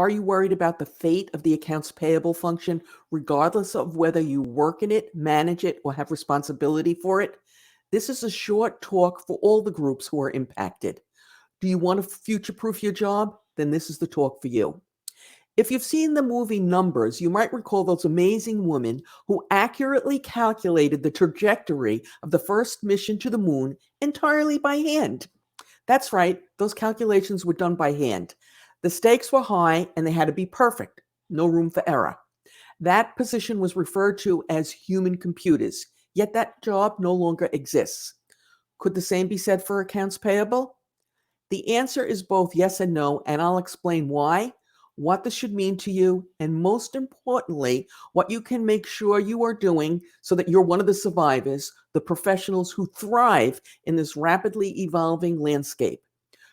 Are you worried about the fate of the accounts payable function, regardless of whether you work in it, manage it, or have responsibility for it? This is a short talk for all the groups who are impacted. Do you want to future-proof your job? Then this is the talk for you. If you've seen the movie Numbers, you might recall those amazing women who accurately calculated the trajectory of the first mission to the moon entirely by hand. That's right, those calculations were done by hand. The stakes were high and they had to be perfect, no room for error. That position was referred to as human computers, yet that job no longer exists. Could the same be said for accounts payable? The answer is both yes and no, and I'll explain why, what this should mean to you, and most importantly, what you can make sure you are doing so that you're one of the survivors, the professionals who thrive in this rapidly evolving landscape.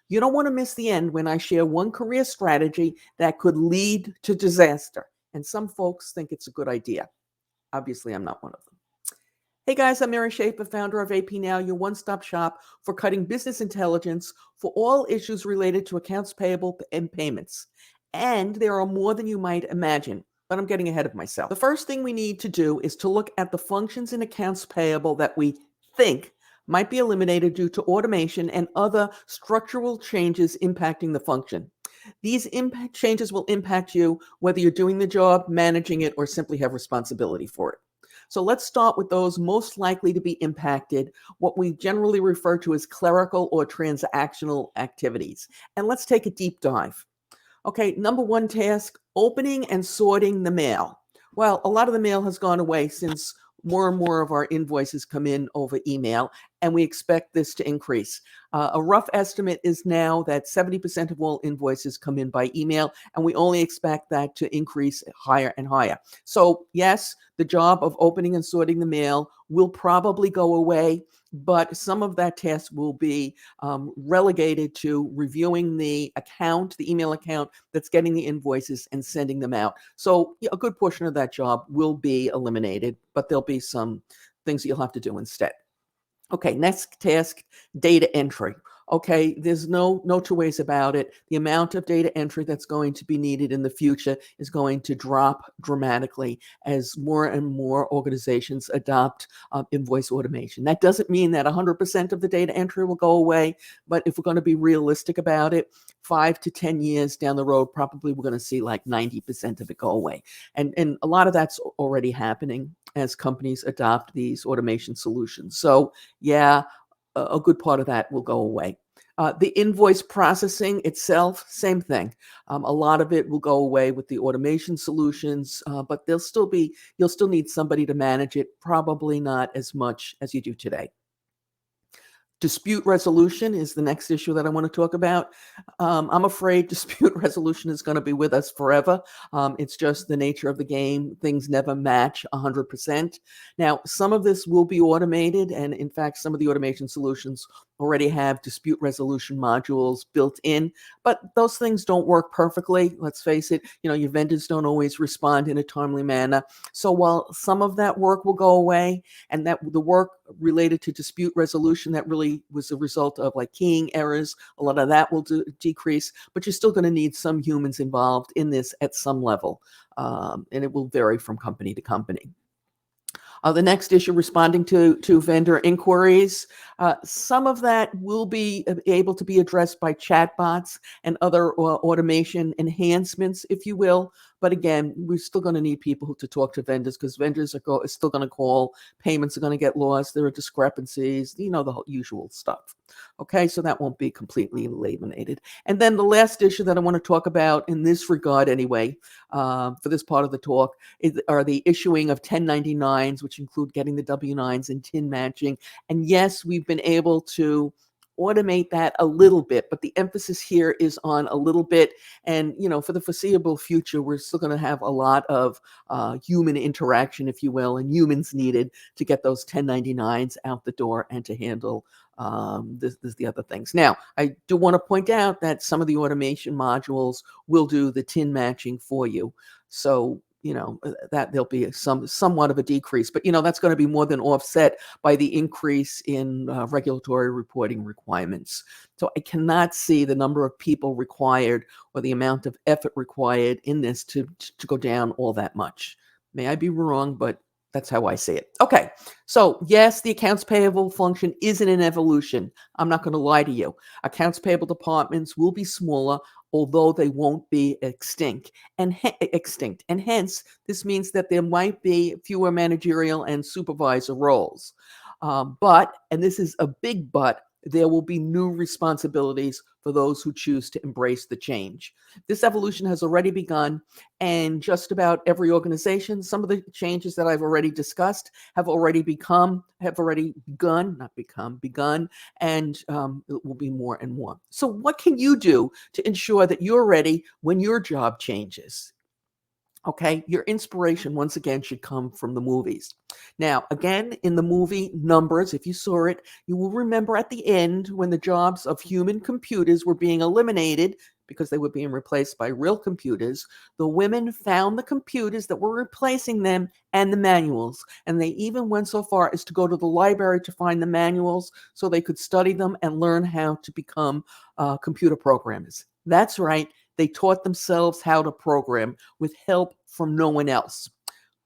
You don't want to miss the end when I share one career strategy that could lead to disaster. And some folks think it's a good idea. Obviously, I'm not one of them. Hey guys, I'm Mary Schaefer, founder of AP Now, your one-stop shop for cutting business intelligence for all issues related to accounts payable and payments. And there are more than you might imagine, but I'm getting ahead of myself. The first thing we need to do is to look at the functions in accounts payable that we think might be eliminated due to automation and other structural changes impacting the function. These changes will impact you whether you're doing the job, managing it, or simply have responsibility for it. So let's start with those most likely to be impacted, what we generally refer to as clerical or transactional activities. And let's take a deep dive. Okay, number one task, opening and sorting the mail. Well, a lot of the mail has gone away since more and more of our invoices come in over email, and we expect this to increase. A rough estimate is now that 70% of all invoices come in by email, and we only expect that to increase higher and higher. So yes, the job of opening and sorting the mail will probably go away, but some of that task will be relegated to reviewing the account, the email account that's getting the invoices and sending them out. So a good portion of that job will be eliminated, but there'll be some things you'll have to do instead. Okay, next task, data entry. Okay, there's no two ways about it. The amount of data entry that's going to be needed in the future is going to drop dramatically as more and more organizations adopt invoice automation. That doesn't mean that 100% of the data entry will go away, but if we're going to be realistic about it, 5 to 10 years down the road, probably we're going to see like 90% of it go away. And a lot of that's already happening as companies adopt these automation solutions. So yeah, a good part of that will go away. The invoice processing itself, same thing. A lot of it will go away with the automation solutions, but you'll still need somebody to manage it, probably not as much as you do today. Dispute resolution is the next issue that I want to talk about. I'm afraid dispute resolution is going to be with us forever. It's just the nature of the game. Things never match 100%. Now, some of this will be automated, and in fact, some of the automation solutions already have dispute resolution modules built in, but those things don't work perfectly. Let's face it, your vendors don't always respond in a timely manner. So while some of that work will go away, and that the work related to dispute resolution that really was a result of like keying errors, a lot of that will decrease, but you're still going to need some humans involved in this at some level, and it will vary from company to company. The next issue, responding to vendor inquiries. Some of that will be able to be addressed by chatbots and other automation enhancements, if you will. But again, we're still going to need people to talk to vendors because vendors are still going to call, payments are going to get lost, there are discrepancies, the whole usual stuff. Okay, so that won't be completely eliminated. And then the last issue that I want to talk about in this regard anyway, for this part of the talk, are the issuing of 1099s, which include getting the W-9s and TIN matching. And yes, we've been able to automate that a little bit, but the emphasis here is on a little bit. And, for the foreseeable future, we're still going to have a lot of human interaction, if you will, and humans needed to get those 1099s out the door and to handle the other things. Now, I do want to point out that some of the automation modules will do the TIN matching for you. So that there'll be somewhat of a decrease, but that's going to be more than offset by the increase in regulatory reporting requirements. So I cannot see the number of people required or the amount of effort required in this to go down all that much. May I be wrong, but that's how I see it. Okay, so yes, the accounts payable function is in an evolution. I'm not going to lie to you. Accounts payable departments will be smaller, although they won't be extinct. And hence, this means that there might be fewer managerial and supervisor roles. But, and this is a big but, there will be new responsibilities for those who choose to embrace the change. This evolution has already begun, and just about every organization, some of the changes that I've already discussed have already begun, and it will be more and more. So what can you do to ensure that you're ready when your job changes? Okay, your inspiration, once again, should come from the movies. Now, again, in the movie Numbers, if you saw it, you will remember at the end when the jobs of human computers were being eliminated because they were being replaced by real computers, the women found the computers that were replacing them and the manuals. And they even went so far as to go to the library to find the manuals so they could study them and learn how to become computer programmers. That's right. They taught themselves how to program with help from no one else.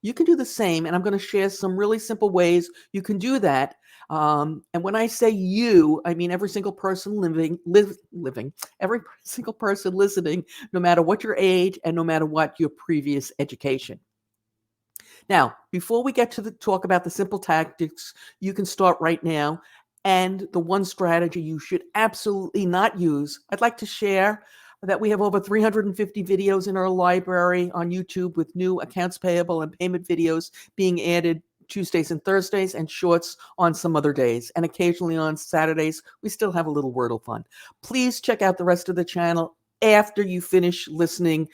You can do the same, and I'm going to share some really simple ways you can do that. And when I say you, I mean every single person living, every single person listening, no matter what your age and no matter what your previous education. Now, before we get to talk about the simple tactics, you can start right now. And the one strategy you should absolutely not use, I'd like to share that we have over 350 videos in our library on YouTube with new accounts payable and payment videos being added Tuesdays and Thursdays, and shorts on some other days. And occasionally on Saturdays, we still have a little Wordle fun. Please check out the rest of the channel after you finish listening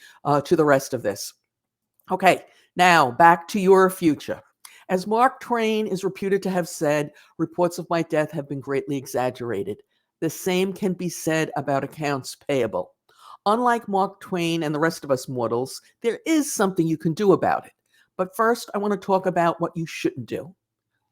to the rest of this. Okay, now back to your future. As Mark Twain is reputed to have said, reports of my death have been greatly exaggerated. The same can be said about accounts payable. Unlike Mark Twain and the rest of us mortals, there is something you can do about it. But first, I want to talk about what you shouldn't do.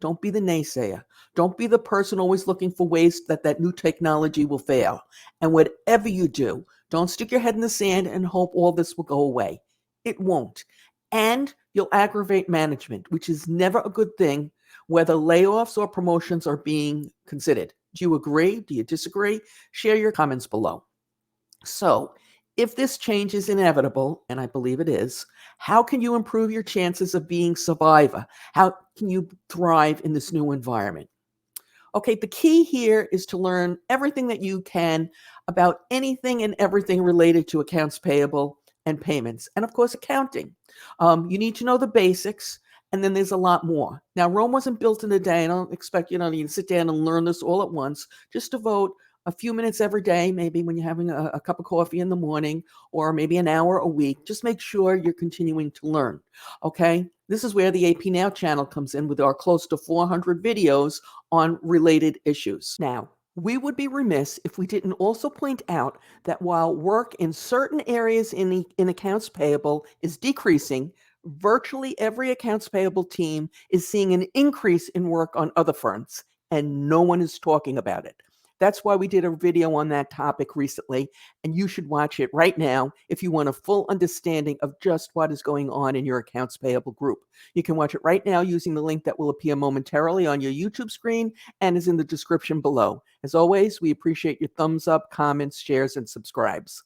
Don't be the naysayer. Don't be the person always looking for ways that new technology will fail. And whatever you do, don't stick your head in the sand and hope all this will go away. It won't. And you'll aggravate management, which is never a good thing, whether layoffs or promotions are being considered. Do you agree? Do you disagree? Share your comments below. So, if this change is inevitable, and I believe it is, how can you improve your chances of being survivor? How can you thrive in this new environment? Okay, the key here is to learn everything that you can about anything and everything related to accounts payable and payments, and of course, accounting. You need to know the basics, and then there's a lot more. Now, Rome wasn't built in a day. I don't expect you to sit down and learn this all at once. Just devote a few minutes every day, maybe when you're having a cup of coffee in the morning, or maybe an hour a week. Just make sure you're continuing to learn, okay? This is where the AP Now channel comes in with our close to 400 videos on related issues. Now, we would be remiss if we didn't also point out that while work in certain areas in accounts payable is decreasing, virtually every accounts payable team is seeing an increase in work on other fronts, and no one is talking about it. That's why we did a video on that topic recently, and you should watch it right now if you want a full understanding of just what is going on in your accounts payable group. You can watch it right now using the link that will appear momentarily on your YouTube screen and is in the description below. As always, we appreciate your thumbs up, comments, shares, and subscribes.